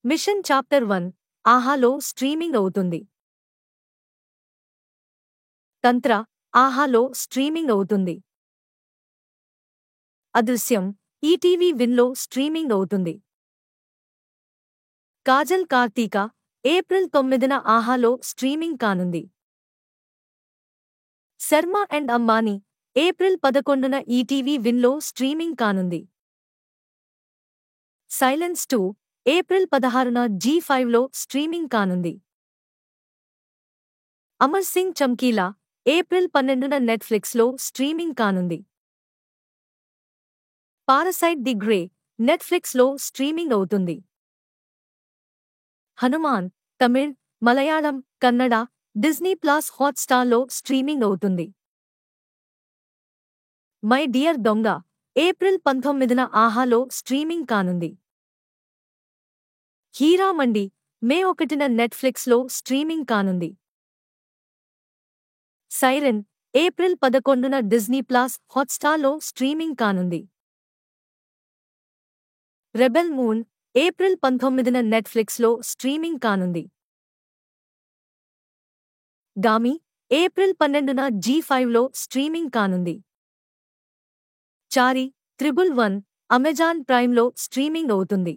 Machine chapter 1 ఆహాలో streaming అవుతుంది. తంత్ర ఆహాలో స్ట్రీమింగ్ అవుతుంది. అదృశ్యం ఈటీవీ విన్లో స్ట్రీమింగ్ అవుతుంది. కాజల్ కార్తీక ఏప్రిల్ 9న ఆహాలో స్ట్రీమింగ్ కానుంది. శర్మ అండ్ అంబానీ ఏప్రిల్ 11న ఈటీవీ విన్లో స్ట్రీమింగ్ కానుంది. సైలెన్స్ 2 ఏప్రిల్ 16న జీ5లో స్ట్రీమింగ్ కానుంది. అమర్ సింగ్ చమ్కీలా ఏప్రిల్ 12న నెట్ఫ్లిక్స్లో స్ట్రీమింగ్ కానుంది. పారసైట్ ది గ్రే నెట్ఫ్లిక్స్లో స్ట్రీమింగ్ అవుతుంది. హనుమాన్ తమిళ్, మలయాళం, కన్నడ, డిజ్నీ ప్లస్ హాట్‌స్టార్లో స్ట్రీమింగ్ అవుతుంది. మై డియర్ దొంగ ఏప్రిల్ 19న ఆహాలో స్ట్రీమింగ్ కానుంది. హీరామండి మే 1న నెట్ఫ్లిక్స్లో స్ట్రీమింగ్ కానుంది. సైరన్ ఏప్రిల్ 11న డిజ్నీ ప్లస్ హాట్‌స్టార్లో స్ట్రీమింగ్ కానుంది. రెబెల్ మూన్ ఏప్రిల్ 19న నెట్ఫ్లిక్స్లో స్ట్రీమింగ్ కానుంది. గామి ఏప్రిల్ 12న జీ5లో స్ట్రీమింగ్ కానుంది. చారి 111 అమెజాన్ ప్రైమ్లో స్ట్రీమింగ్ అవుతుంది.